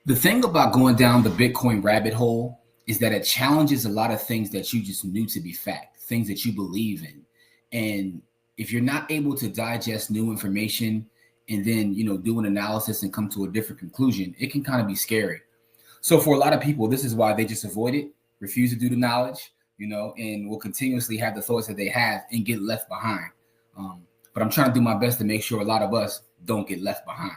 The thing about going down the Bitcoin rabbit hole is that it challenges a lot of things that you just knew to be fact, things that you believe in. And if you're not able to digest new information and then, do an analysis and come to a different conclusion, it can kind of be scary. So for a lot of people, this is why they just avoid it, refuse to do the knowledge, and will continuously have the thoughts that they have and get left behind. But I'm trying to do my best to make sure a lot of us don't get left behind.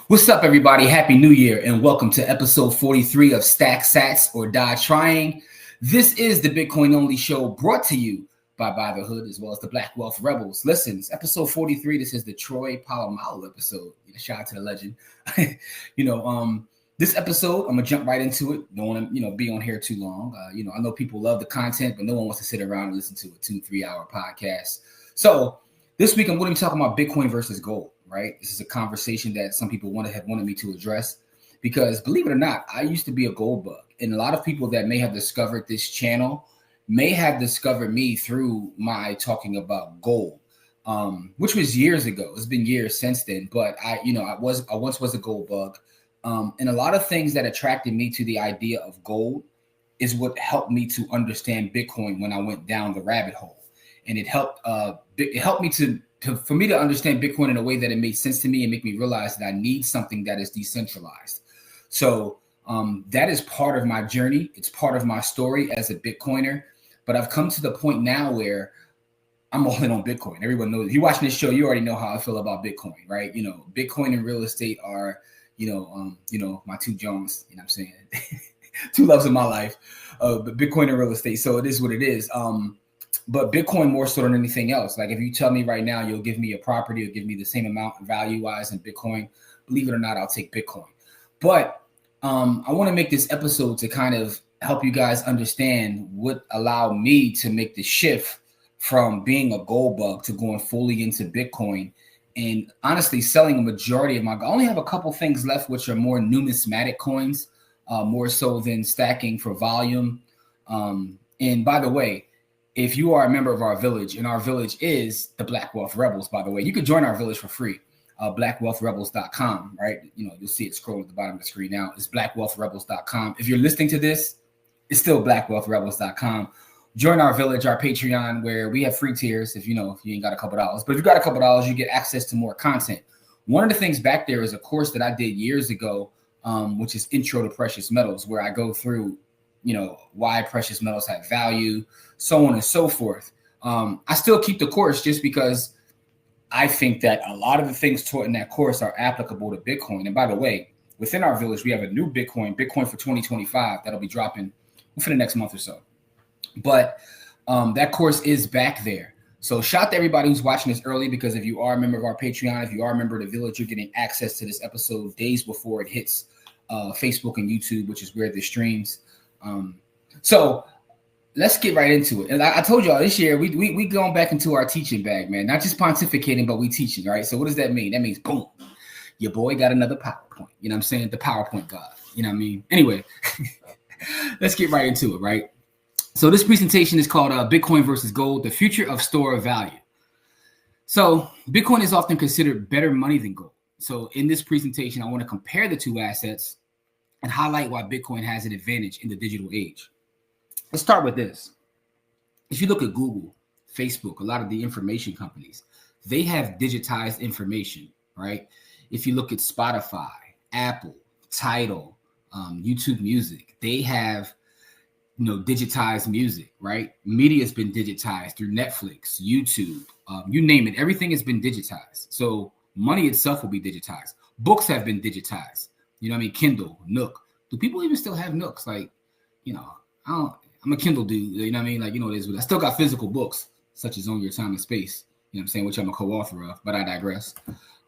What's up, everybody? Happy New Year, and welcome to episode 43 of Stack Sats or Die Trying. This is the Bitcoin Only Show brought to you by the Hood as well as the Black Wealth Rebels. Listen, it's episode 43. This is the Troy Polamalu episode. Shout out to the legend. This episode, I'm gonna jump right into it. Don't want to, be on here too long. I know people love the content, but no one wants to sit around and listen to a 2-3 hour podcast. So this week, I'm going to be talking about Bitcoin versus gold. Right? This is a conversation that some people have wanted me to address because, believe it or not, I used to be a gold bug. And a lot of people that may have discovered this channel may have discovered me through my talking about gold, which was years ago. It's been years since then. But I once was a gold bug. And a lot of things that attracted me to the idea of gold is what helped me to understand Bitcoin when I went down the rabbit hole. And it helped me for me to understand Bitcoin in a way that it made sense to me and make me realize that I need something that is decentralized. So that is part of my journey. It's part of my story as a Bitcoiner. But I've come to the point now where I'm all in on Bitcoin. Everyone knows. If you're watching this show, you already know how I feel about Bitcoin, right? Bitcoin and real estate are, my two Jones. You know what I'm saying? Two loves in my life, but Bitcoin and real estate. So it is what it is. But Bitcoin more so than anything else. Like if you tell me right now, you'll give me a property or give me the same amount value-wise in Bitcoin, believe it or not, I'll take Bitcoin. But I want to make this episode to kind of help you guys understand what allowed me to make the shift from being a gold bug to going fully into Bitcoin and honestly selling a majority of I only have a couple things left, which are more numismatic coins, more so than stacking for volume. And by the way, if you are a member of our village, and our village is the Black Wealth Rebels, by the way, you can join our village for free. BlackWealthRebels.com, right? You'll see it scrolling at the bottom of the screen now. It's BlackWealthRebels.com. If you're listening to this, it's still BlackWealthRebels.com. Join our village, our Patreon, where we have free tiers. If you ain't got a couple dollars, but if you got a couple dollars, you get access to more content. One of the things back there is a course that I did years ago, which is Intro to Precious Metals, where I go through why precious metals have value, so on and so forth. I still keep the course just because I think that a lot of the things taught in that course are applicable to Bitcoin. And by the way, within our village, we have a new Bitcoin for 2025 that'll be dropping within the next month or so. But that course is back there. So shout out to everybody who's watching this early, because if you are a member of our Patreon, if you are a member of the village, you're getting access to this episode days before it hits Facebook and YouTube, which is where this streams. So let's get right into it. And I told y'all this year, we going back into our teaching bag, man, not just pontificating, but we teaching, right? So what does that mean? That means, boom, your boy got another PowerPoint. You know what I'm saying? The PowerPoint God, you know what I mean? Anyway, let's get right into it, right? So this presentation is called Bitcoin versus Gold, the future of store of value. So Bitcoin is often considered better money than gold. So in this presentation, I want to compare the two assets and highlight why Bitcoin has an advantage in the digital age. Let's start with this. If you look at Google, Facebook, a lot of the information companies, they have digitized information, right? If you look at Spotify, Apple, Tidal, YouTube Music, they have digitized music, right? Media has been digitized through Netflix, YouTube, you name it. Everything has been digitized. So money itself will be digitized. Books have been digitized. Kindle, Nook. Do people even still have Nooks? I'm a Kindle dude. You know what I mean? It is. I still got physical books, such as On Your Time and Space. You know what I'm saying? Which I'm a co-author of, but I digress.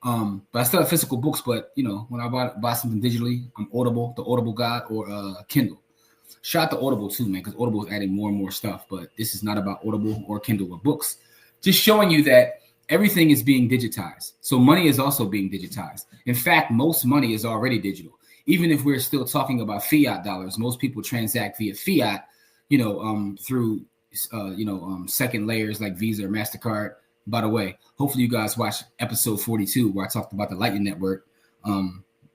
But I still have physical books. But when I buy something digitally, I'm Audible, the Audible God, or Kindle. Shout out to Audible too, man, because Audible is adding more and more stuff. But this is not about Audible or Kindle or books. Just showing you that everything is being digitized. So money is also being digitized. In fact, most money is already digital. Even if we're still talking about fiat dollars, most people transact via fiat, through, second layers like Visa or MasterCard. By the way, hopefully you guys watched episode 42 where I talked about the Lightning Network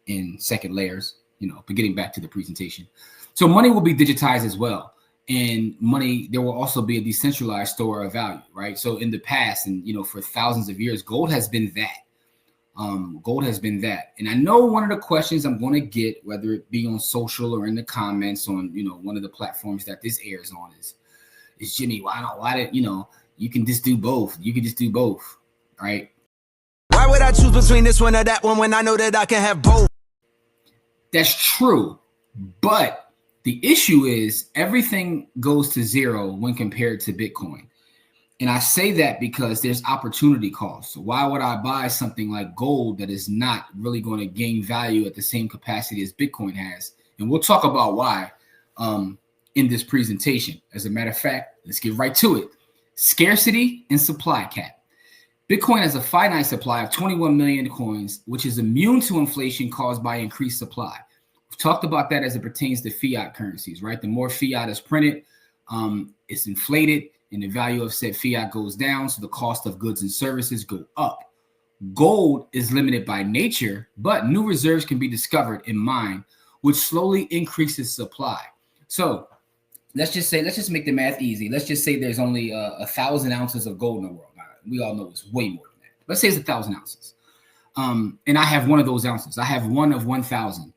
in second layers, but getting back to the presentation. So money will be digitized as well. And money, there will also be a decentralized store of value, right? So in the past and, for thousands of years, gold has been that. Gold has been that. And I know one of the questions I'm going to get, whether it be on social or in the comments on, one of the platforms that this airs on is Jimmy, why did, you can just do both. You can just do both, right? Why would I choose between this one or that one when I know that I can have both? That's true. But the issue is everything goes to zero when compared to Bitcoin. And I say that because there's opportunity cost. So why would I buy something like gold that is not really going to gain value at the same capacity as Bitcoin has? And we'll talk about why in this presentation. As a matter of fact, let's get right to it. Scarcity and supply cap. Bitcoin has a finite supply of 21 million coins, which is immune to inflation caused by increased supply. We've talked about that as it pertains to fiat currencies, right? The more fiat is printed, it's inflated, and the value of said fiat goes down, so the cost of goods and services go up. Gold is limited by nature, but new reserves can be discovered and mined, which slowly increases supply. So let's just make the math easy. Let's just say there's only 1,000 ounces of gold in the world. We all know it's way more than that. Let's say it's 1,000 ounces. And I have one of those ounces. I have one of 1,000.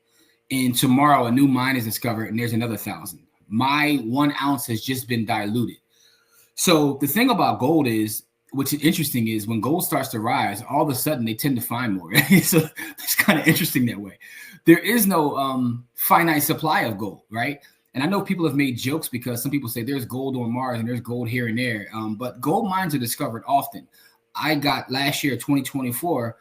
And tomorrow a new mine is discovered and there's another 1,000. My 1 ounce has just been diluted. So the thing about gold is, which is interesting, is when gold starts to rise, all of a sudden they tend to find more. Right? So it's kind of interesting that way. There is no finite supply of gold, right? And I know people have made jokes because some people say there's gold on Mars and there's gold here and there. But gold mines are discovered often. I got last year, 2024,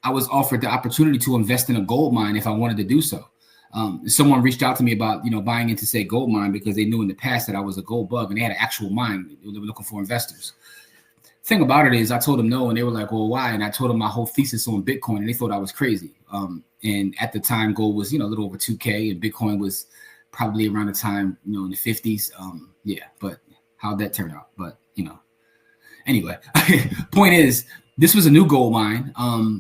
I was offered the opportunity to invest in a gold mine if I wanted to do so. Someone reached out to me about, buying into, say, gold mine because they knew in the past that I was a gold bug and they had an actual mine. They were looking for investors. Thing about it is I told them no, and they were like, well, why? And I told them my whole thesis on Bitcoin, and they thought I was crazy. And at the time, gold was, a little over 2K, and Bitcoin was probably around the time, in the 50s. But how'd that turn out? But, anyway, point is, this was a new gold mine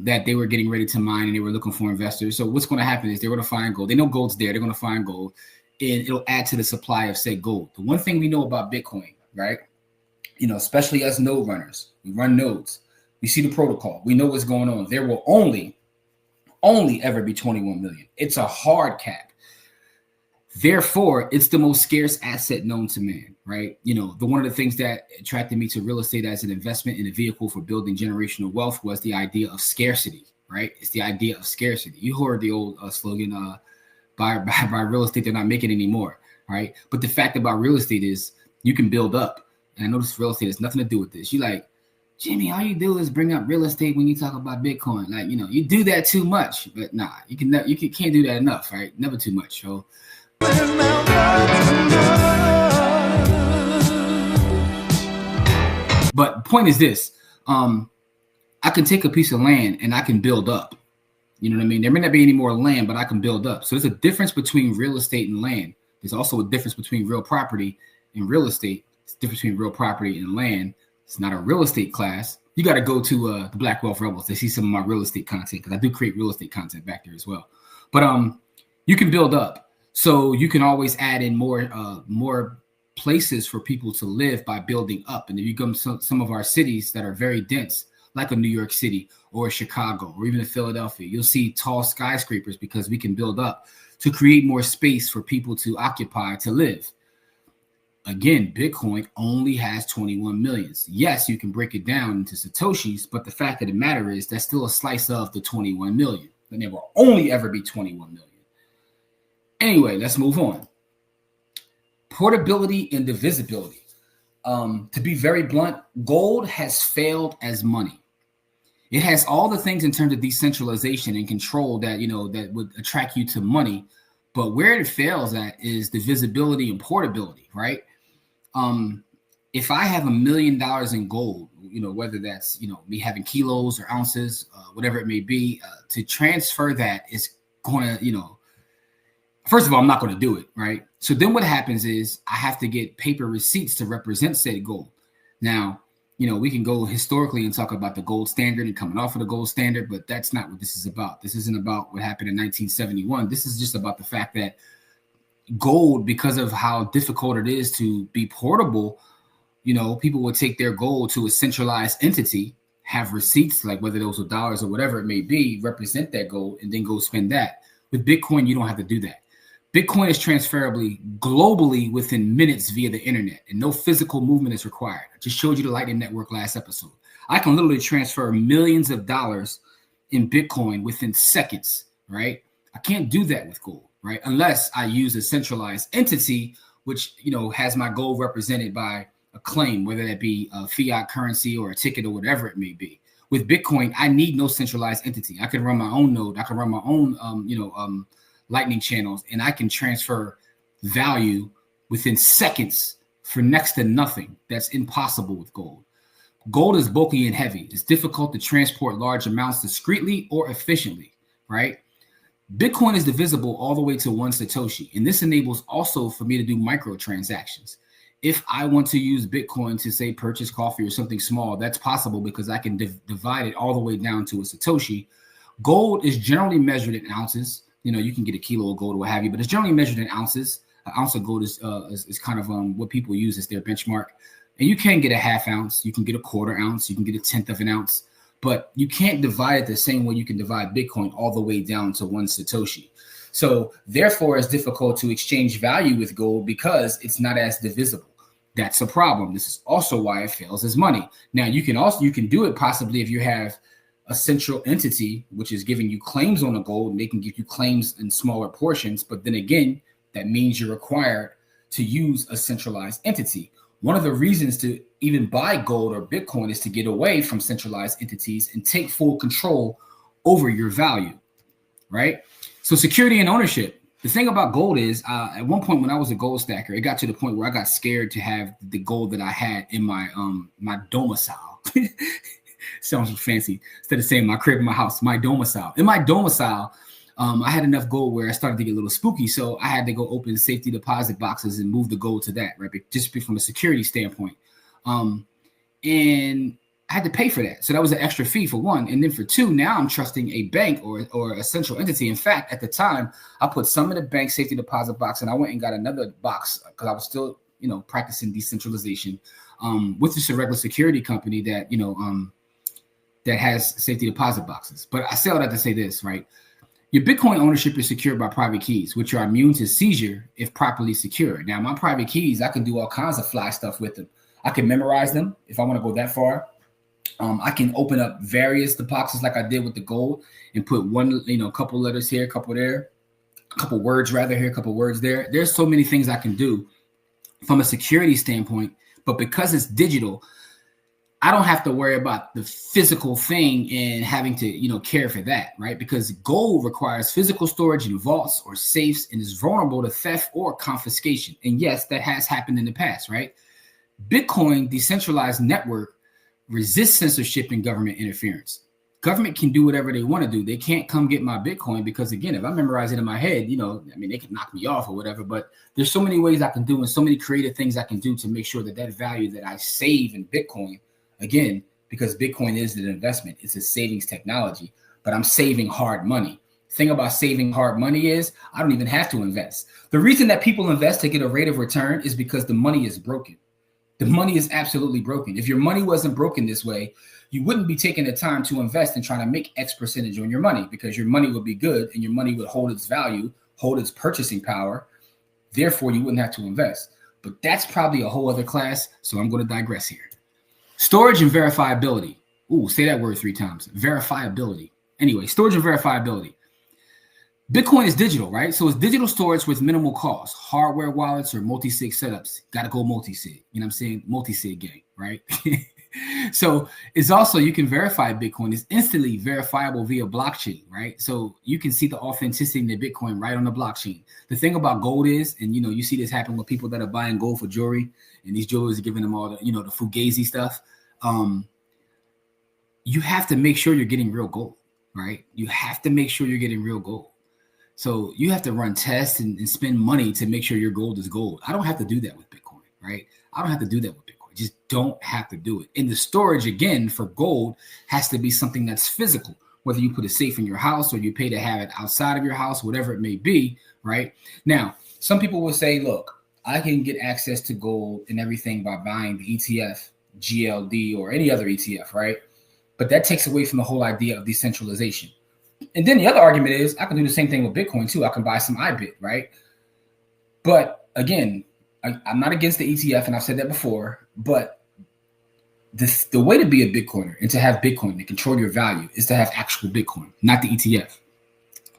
that they were getting ready to mine, and they were looking for investors. So what's going to happen is they're going to find gold. They know gold's there. They're going to find gold, and it'll add to the supply of, say, gold. The one thing we know about Bitcoin, right? Especially us node runners, we run nodes. We see the protocol. We know what's going on. There will only ever be 21 million. It's a hard cap. Therefore, it's the most scarce asset known to man, right? The one of the things that attracted me to real estate as an investment in a vehicle for building generational wealth was the idea of scarcity, right? It's the idea of scarcity. You heard the old slogan, buy real estate, they're not making it anymore, right? But the fact about real estate is you can build up. And I notice real estate has nothing to do with this. You like, Jimmy, all you do is bring up real estate when you talk about Bitcoin. Like, you do that too much, but nah, you can't do that enough, right? Never too much. So but the point is this, I can take a piece of land and I can build up. You know what I mean? There may not be any more land, but I can build up. So there's a difference between real estate and land. There's also a difference between real property and real estate. It's the difference between real property and land. It's not a real estate class. You got to go to the Black Wealth Rebels to see some of my real estate content, because I do create real estate content back there as well. But you can build up. So you can always add in more places for people to live by building up. And if you come to some of our cities that are very dense, like a New York City or Chicago or even a Philadelphia, you'll see tall skyscrapers because we can build up to create more space for people to occupy, to live. Again, Bitcoin only has 21 millions. Yes, you can break it down into Satoshis, but the fact of the matter is that's still a slice of the 21 million. And there will only ever be 21 million. Anyway, let's move on. Portability and divisibility. To be very blunt, gold has failed as money. It has all the things in terms of decentralization and control that, that would attract you to money. But where it fails at is divisibility and portability, right? If I have $1 million in gold, whether that's, me having kilos or ounces, whatever it may be, to transfer that is going to, first of all, I'm not going to do it, right? So then what happens is I have to get paper receipts to represent said gold. Now, we can go historically and talk about the gold standard and coming off of the gold standard, but that's not what this is about. This isn't about what happened in 1971. This is just about the fact that gold, because of how difficult it is to be portable, people would take their gold to a centralized entity, have receipts, like whether those are dollars or whatever it may be, represent that gold, and then go spend that. With Bitcoin, you don't have to do that. Bitcoin is transferably globally within minutes via the internet, and no physical movement is required. I just showed you the Lightning Network last episode. I can literally transfer millions of dollars in Bitcoin within seconds, right? I can't do that with gold, right? Unless I use a centralized entity, which, has my gold represented by a claim, whether that be a fiat currency or a ticket or whatever it may be. With Bitcoin, I need no centralized entity. I can run my own node. I can run my own, Lightning channels, and I can transfer value within seconds for next to nothing. That's impossible with gold. Gold is bulky and heavy. It's difficult to transport large amounts discreetly or efficiently, right? Bitcoin is divisible all the way to 1 Satoshi, and this enables also for me to do microtransactions. If I want to use Bitcoin to, say, purchase coffee or something small, that's possible because I can divide it all the way down to a Satoshi. Gold is generally measured in ounces. You can get a kilo of gold or what have you, but it's generally measured in ounces. An ounce of gold is kind of what people use as their benchmark. And you can get a half ounce, you can get a quarter ounce, you can get a tenth of an ounce, but you can't divide it the same way you can divide Bitcoin all the way down to 1 Satoshi. So therefore, it's difficult to exchange value with gold because it's not as divisible. That's a problem. This is also why it fails as money. Now, you can do it possibly if you have a central entity, which is giving you claims on the gold, and they can give you claims in smaller portions. But then again, that means you're required to use a centralized entity. One of the reasons to even buy gold or Bitcoin is to get away from centralized entities and take full control over your value, right? So security and ownership. The thing about gold is, at one point when I was a gold stacker, it got to the point where I got scared to have the gold that I had in my domicile. Sounds fancy. Instead of saying my crib in my house, my domicile. In my domicile, I had enough gold where I started to get a little spooky. So I had to go open safety deposit boxes and move the gold to that, right? Just from a security standpoint. And I had to pay for that. So that was an extra fee for one. And then for two, now I'm trusting a bank or a central entity. In fact, at the time, I put some in the bank safety deposit box, and I went and got another box because I was still, practicing decentralization with just a regular security company that, that has safety deposit boxes. But I say all that to say this, right? Your Bitcoin ownership is secured by private keys, which are immune to seizure if properly secured. Now, my private keys, I can do all kinds of fly stuff with them. I can memorize them if I want to go that far. I can open up various boxes like I did with the gold and put one, a couple letters here, a couple there, a couple words rather here, a couple words there. There's so many things I can do from a security standpoint, but because it's digital, I don't have to worry about the physical thing and having to, care for that, right? Because gold requires physical storage in vaults or safes and is vulnerable to theft or confiscation. And yes, that has happened in the past, right? Bitcoin decentralized network resists censorship and government interference. Government can do whatever they want to do. They can't come get my Bitcoin because, again, if I memorize it in my head, they can knock me off or whatever. But there's so many ways I can do and so many creative things I can do to make sure that value that I save in Bitcoin, again, because Bitcoin is an investment, it's a savings technology, but I'm saving hard money. Thing about saving hard money is I don't even have to invest. The reason that people invest to get a rate of return is because the money is broken. The money is absolutely broken. If your money wasn't broken this way, you wouldn't be taking the time to invest and trying to make X percentage on your money because your money would be good and your money would hold its value, hold its purchasing power. Therefore, you wouldn't have to invest. But that's probably a whole other class, so I'm going to digress here. Storage and verifiability. Ooh, say that word 3 times. Verifiability. Anyway, storage and verifiability. Bitcoin is digital, right? So it's digital storage with minimal cost. Hardware wallets or multi-sig setups. Got to go multi-sig. You know what I'm saying? Multi-sig gang, right? So it's also, you can verify Bitcoin. It's instantly verifiable via blockchain, right? So you can see the authenticity of Bitcoin right on the blockchain. The thing about gold is, and you see this happen with people that are buying gold for jewelry, and these jewelers are giving them all the, the fugazi stuff. You have to make sure you're getting real gold, right? You have to make sure you're getting real gold. So you have to run tests and spend money to make sure your gold is gold. I don't have to do that with Bitcoin, right? I don't have to do that with Bitcoin. just don't have to do it. And the storage, again, for gold has to be something that's physical, whether you put a safe in your house or you pay to have it outside of your house, whatever it may be, right? Now, some people will say, look, I can get access to gold and everything by buying the ETF, GLD, or any other ETF, right? But that takes away from the whole idea of decentralization. And then the other argument is I can do the same thing with Bitcoin too. I can buy some IBIT, right? But again, I'm not against the ETF, and I've said that before, but the way to be a Bitcoiner and to have Bitcoin to control your value is to have actual Bitcoin, not the ETF.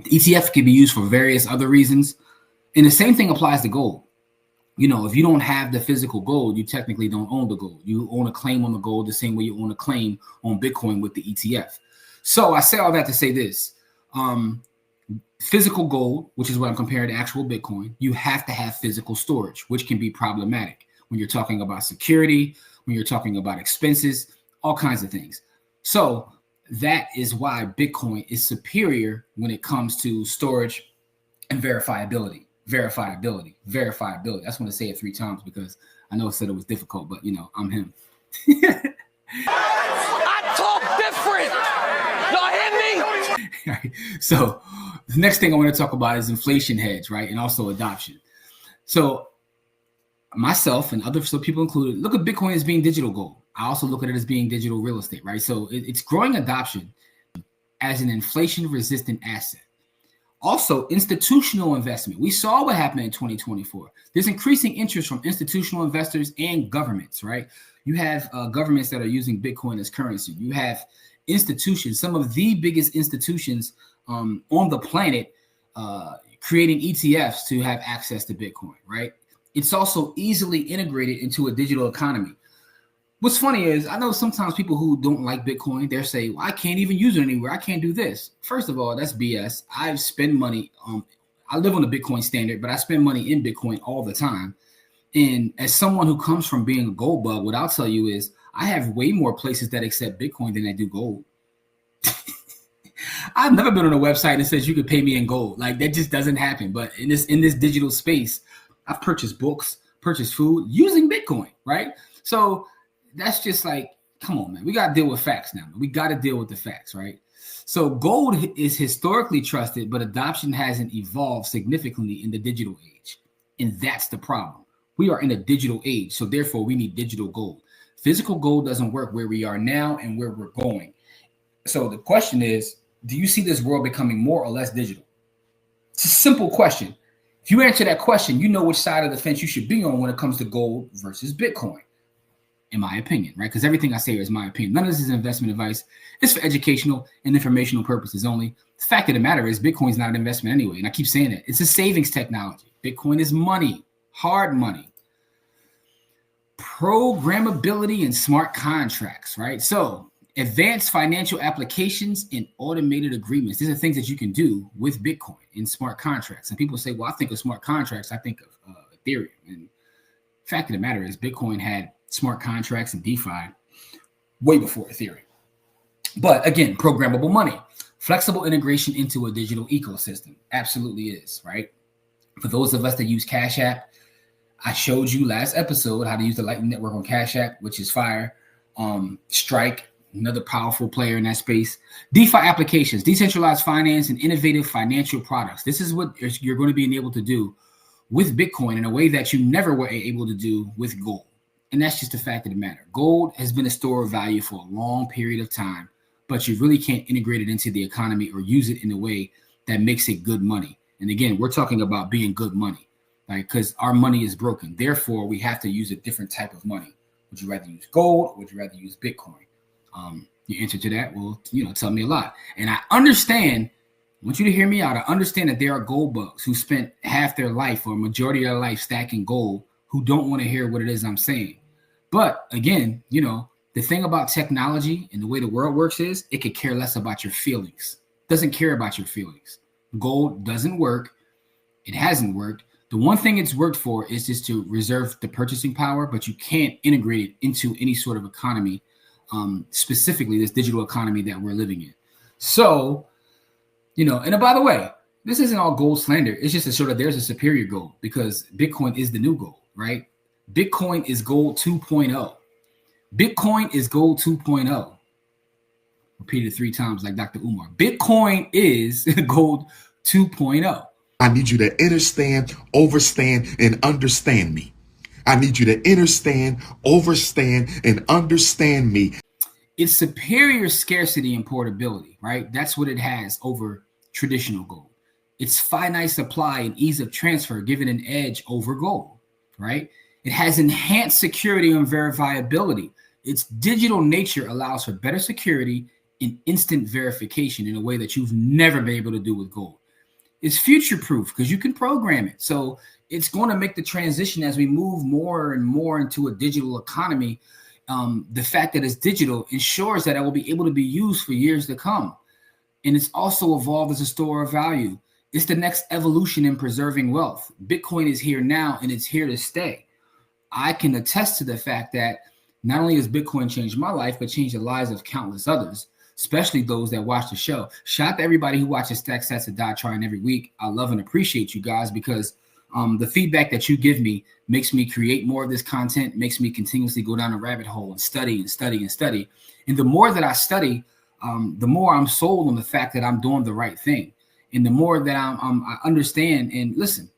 The ETF can be used for various other reasons. And the same thing applies to gold. You know, if you don't have the physical gold, you technically don't own the gold. You own a claim on the gold the same way you own a claim on Bitcoin with the ETF. So I say all that to say this. Physical gold, which is what I'm comparing to actual Bitcoin, you have to have physical storage, which can be problematic when you're talking about security, when you're talking about expenses, all kinds of things. So that is why Bitcoin is superior when it comes to storage and verifiability. Verifiability. I just want to say it 3 times because I know I said it was difficult, but you know, I'm him. I talk different. Y'all hear me? Right. So the next thing I want to talk about is inflation hedge, right? And also adoption. So myself and other people included, look at Bitcoin as being digital gold. I also look at it as being digital real estate, right? So it's growing adoption as an inflation-resistant asset. Also, institutional investment. We saw what happened in 2024. There's increasing interest from institutional investors and governments, right? You have governments that are using Bitcoin as currency. You have institutions, some of the biggest institutions on the planet, creating ETFs to have access to Bitcoin, right? It's also easily integrated into a digital economy. What's funny is I know sometimes people who don't like Bitcoin, they'll say, well, I can't even use it anywhere. I can't do this. First of all, that's BS. I spend money. I live on the Bitcoin standard, but I spend money in Bitcoin all the time. And as someone who comes from being a gold bug, what I'll tell you is I have way more places that accept Bitcoin than I do gold. I've never been on a website that says you could pay me in gold. Like that just doesn't happen. But in this digital space, I've purchased books, purchased food using Bitcoin, right? So that's just like, come on, man. We got to deal with facts now. We got to deal with the facts, right? So gold is historically trusted, but adoption hasn't evolved significantly in the digital age. And that's the problem. We are in a digital age, so therefore we need digital gold. Physical gold doesn't work where we are now and where we're going. So the question is, do you see this world becoming more or less digital? It's a simple question. If you answer that question, you know which side of the fence you should be on when it comes to gold versus Bitcoin, in my opinion, right? Because everything I say is my opinion. None of this is investment advice. It's for educational and informational purposes only. The fact of the matter is Bitcoin's not an investment anyway, and I keep saying it. It's a savings technology. Bitcoin is money, hard money. Programmability and smart contracts, right? So advanced financial applications and automated agreements. These are things that you can do with Bitcoin in smart contracts. And people say, well, I think of smart contracts, I think of Ethereum. And the fact of the matter is Bitcoin had smart contracts and DeFi way before Ethereum. But again, programmable money, flexible integration into a digital ecosystem. Absolutely is, right? For those of us that use Cash App, I showed you last episode how to use the Lightning Network on Cash App, which is fire. Strike, another powerful player in that space. DeFi applications, decentralized finance, and innovative financial products. This is what you're going to be able to do with Bitcoin in a way that you never were able to do with gold. And that's just the fact of the matter. Gold has been a store of value for a long period of time, but you really can't integrate it into the economy or use it in a way that makes it good money. And again, we're talking about being good money, right? Because our money is broken. Therefore, we have to use a different type of money. Would you rather use gold or would you rather use Bitcoin? Your answer to that will, tell me a lot. And I understand, I want you to hear me out. I understand that there are gold bugs who spent half their life or a majority of their life stacking gold who don't want to hear what it is I'm saying. But again, the thing about technology and the way the world works is it could care less about your feelings. It doesn't care about your feelings. Gold doesn't work. It hasn't worked. The one thing it's worked for is just to reserve the purchasing power, but you can't integrate it into any sort of economy, specifically this digital economy that we're living in. So, and by the way, this isn't all gold slander. It's just there's a superior gold because Bitcoin is the new gold, right? Bitcoin is gold 2.0. Bitcoin is gold 2.0. Repeated 3 times like Dr. Umar. Bitcoin is gold 2.0. I need you to understand, overstand, and understand me. I need you to understand, overstand, and understand me. It's superior scarcity and portability, right? That's what it has over traditional gold. It's finite supply and ease of transfer, giving an edge over gold, right? It has enhanced security and verifiability. Its digital nature allows for better security and instant verification in a way that you've never been able to do with gold. It's future-proof because you can program it. So it's going to make the transition as we move more and more into a digital economy. The fact that it's digital ensures that it will be able to be used for years to come. And it's also evolved as a store of value. It's the next evolution in preserving wealth. Bitcoin is here now and it's here to stay. I can attest to the fact that not only has Bitcoin changed my life, but changed the lives of countless others, especially those that watch the show. Shout out to everybody who watches Stack Sats and Die Trying every week. I love and appreciate you guys because the feedback that you give me makes me create more of this content, makes me continuously go down a rabbit hole and study and study and study. And the more that I study, the more I'm sold on the fact that I'm doing the right thing. And the more that I understand, and listen,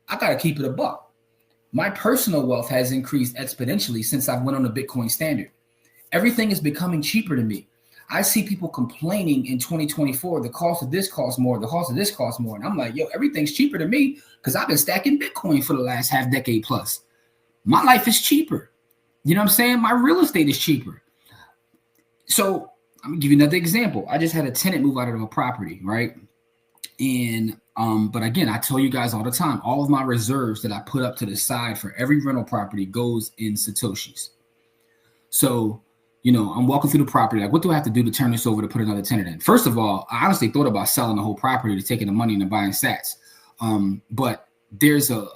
I got to keep it a buck. My personal wealth has increased exponentially since I went on the Bitcoin standard. Everything is becoming cheaper to me. I see people complaining in 2024, the cost of this costs more, the cost of this costs more. And I'm like, yo, everything's cheaper to me because I've been stacking Bitcoin for the last half decade plus. My life is cheaper. You know what I'm saying? My real estate is cheaper. So I'm gonna give you another example. I just had a tenant move out of a property, right? And but again, I tell you guys all the time, all of my reserves that I put up to the side for every rental property goes in Satoshis. So, you know, I'm walking through the property. Like, what do I have to do to turn this over to put another tenant in? First of all, I honestly thought about selling the whole property to taking the money and buying sats. But there's a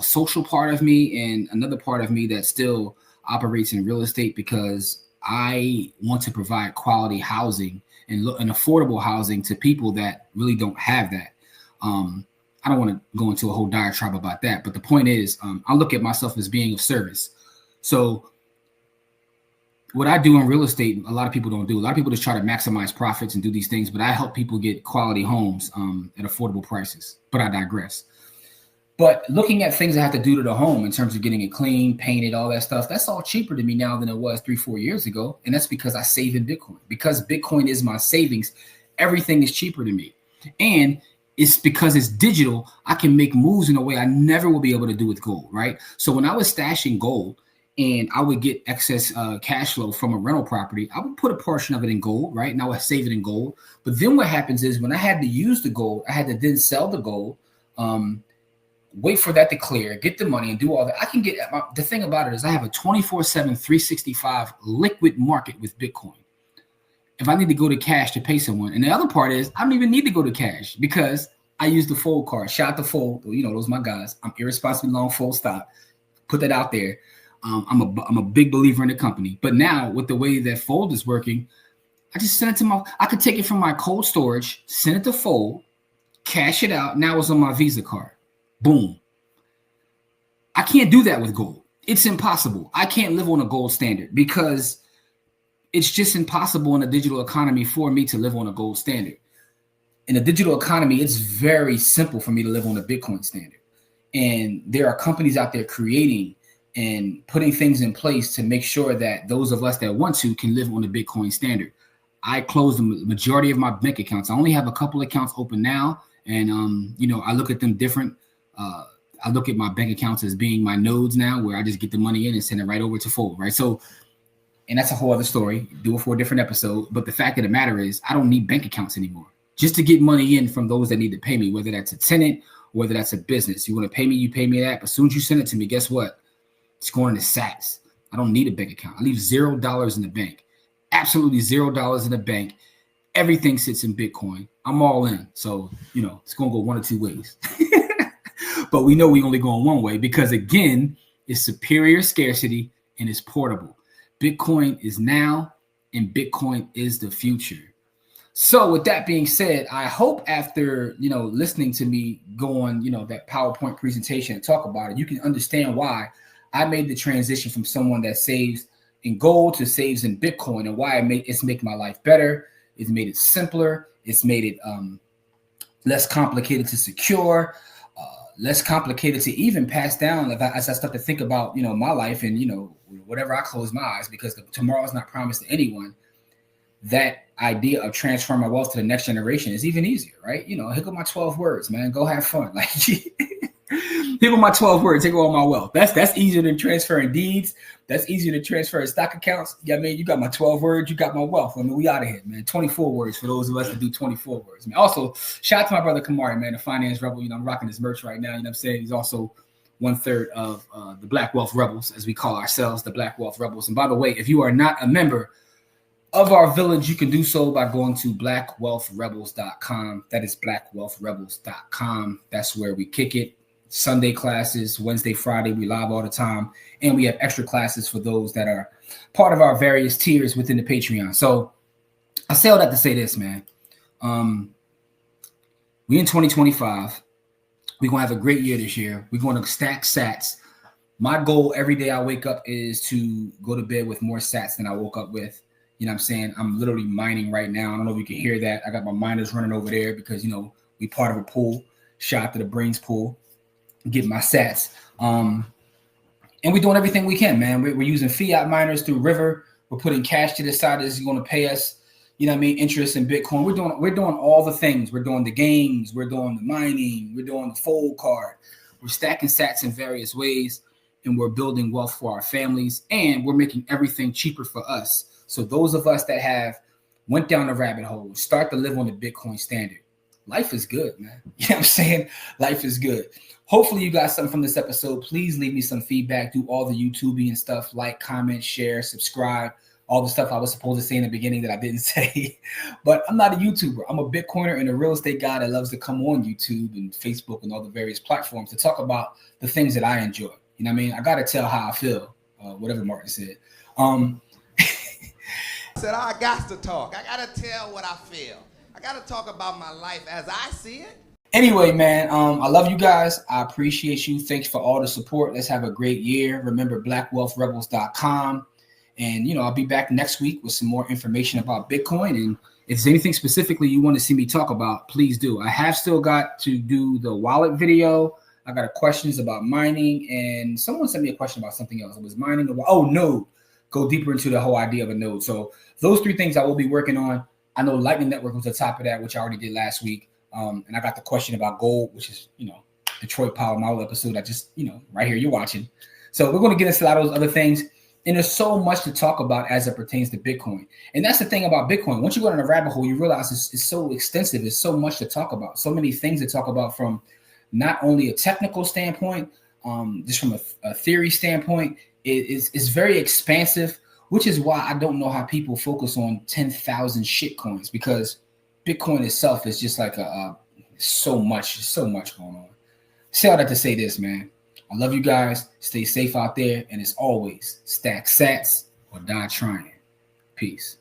social part of me and another part of me that still operates in real estate because I want to provide quality housing and affordable housing to people that really don't have that. I don't want to go into a whole diatribe about that, but the point is, I look at myself as being of service. So what I do in real estate, a lot of people don't do. A lot of people just try to maximize profits and do these things, but I help people get quality homes at affordable prices. But I digress. But looking at things I have to do to the home in terms of getting it clean, painted, all that stuff, that's all cheaper to me now than it was 3-4 years ago. And that's because I save in Bitcoin. Because Bitcoin is my savings, everything is cheaper to me. And it's because it's digital, I can make moves in a way I never will be able to do with gold, right? So when I was stashing gold and I would get excess cash flow from a rental property, I would put a portion of it in gold, right? And I would save it in gold. But then what happens is when I had to use the gold, I had to then sell the gold, wait for that to clear, get the money and do all that. I can get, the thing about it is I have a 24/7, 365 liquid market with Bitcoin. If I need to go to cash to pay someone. And the other part is I don't even need to go to cash because I use the Fold card. Shout out to Fold. You know, those are my guys. I'm irresponsibly long, full stop. Put that out there. I'm a big believer in the company. But now with the way that Fold is working, I just send it to I could take it from my cold storage, send it to Fold, cash it out. Now it's on my Visa card. Boom. I can't do that with gold. It's impossible. I can't live on a gold standard because it's just impossible in a digital economy for me to live on a gold standard. In a digital economy, it's very simple for me to live on a Bitcoin standard. And there are companies out there creating and putting things in place to make sure that those of us that want to can live on the Bitcoin standard. I closed the majority of my bank accounts. I only have a couple accounts open now. And, you know, I look at them different. I look at my bank accounts as being my nodes now where I just get the money in and send it right over to Fold, right? So, and that's a whole other story. Do it for a different episode. But the fact of the matter is I don't need bank accounts anymore just to get money in from those that need to pay me, whether that's a tenant, whether that's a business. You want to pay me, you pay me that. But as soon as you send it to me, guess what? It's going to sats. I don't need a bank account. I leave $0 in the bank. Absolutely $0 in the bank. Everything sits in Bitcoin. I'm all in. So, you know, it's going to go one or two ways. But we know we only go in one way because, again, it's superior scarcity and it's portable. Bitcoin is now and Bitcoin is the future. So with that being said, I hope after, you know, listening to me go on, you know, that PowerPoint presentation and talk about it, you can understand why I made the transition from someone that saves in gold to saves in Bitcoin, and why it's making my life better. It's made it simpler. It's made it less complicated to secure, less complicated to even pass down. As I start to think about, my life and, whatever I close my eyes, because tomorrow is not promised to anyone, that idea of transferring my wealth to the next generation is even easier, right? Here go my 12 words, man. Go have fun. Like, here go my 12 words. Here go all my wealth. That's easier than transferring deeds. That's easier than transferring stock accounts. Yeah, man, you got my 12 words. You got my wealth. I mean, we out of here, man. 24 words for those of us that do 24 words. Man. Also, shout out to my brother Kamari, man, the finance rebel. I'm rocking his merch right now. You know what I'm saying? He's also 1/3 of the Black Wealth Rebels, as we call ourselves, the Black Wealth Rebels. And by the way, if you are not a member of our village, you can do so by going to blackwealthrebels.com. That is blackwealthrebels.com. That's where we kick it. Sunday classes, Wednesday, Friday, we live all the time. And we have extra classes for those that are part of our various tiers within the Patreon. So I say all that to say this, man. We in 2025. We're going to have a great year this year. We're going to stack sats. My goal every day I wake up is to go to bed with more sats than I woke up with. You know what I'm saying? I'm literally mining right now. I don't know if you can hear that. I got my miners running over there because, we part of a pool. Shout out to the Brains pool. Get my sats. And we're doing everything we can, man. We're using fiat miners through River. We're putting cash to the side that's going to pay us, interest in Bitcoin. We're doing all the things. We're doing the games. We're doing the mining. We're doing the fold card. We're stacking sats in various ways, and we're building wealth for our families, and we're making everything cheaper for us. So those of us that have went down the rabbit hole, start to live on the Bitcoin standard. Life is good, man. You know what I'm saying? Life is good. Hopefully you got something from this episode. Please leave me some feedback. Do all the YouTubing and stuff. Like, comment, share, subscribe. All the stuff I was supposed to say in the beginning that I didn't say. But I'm not a YouTuber. I'm a Bitcoiner and a real estate guy that loves to come on YouTube and Facebook and all the various platforms to talk about the things that I enjoy. You know what I mean? I got to tell how I feel, whatever Martin said. Said I got to talk. I got to tell what I feel. I got to talk about my life as I see it. Anyway, man, I love you guys. I appreciate you. Thanks for all the support. Let's have a great year. Remember, blackwealthrebels.com. And, I'll be back next week with some more information about Bitcoin. And if there's anything specifically you want to see me talk about, please do. I have still got to do the wallet video. I got questions about mining. And someone sent me a question about something else. It was mining. Node. Go deeper into the whole idea of a node. So those 3 things I will be working on. I know Lightning Network was the top of that, which I already did last week. And I got the question about gold, which is, Detroit Power Model episode. I just, right here, you're watching. So we're going to get into a lot of those other things. And there's so much to talk about as it pertains to Bitcoin. And that's the thing about Bitcoin. Once you go down a rabbit hole, you realize it's so extensive. There's so much to talk about. So many things to talk about from not only a technical standpoint, just from a theory standpoint. It's very expansive, which is why I don't know how people focus on 10,000 shit coins, because Bitcoin itself is just like so much going on. Say all that to say this, man. I love you guys. Stay safe out there. And as always, stack sats or die trying. Peace.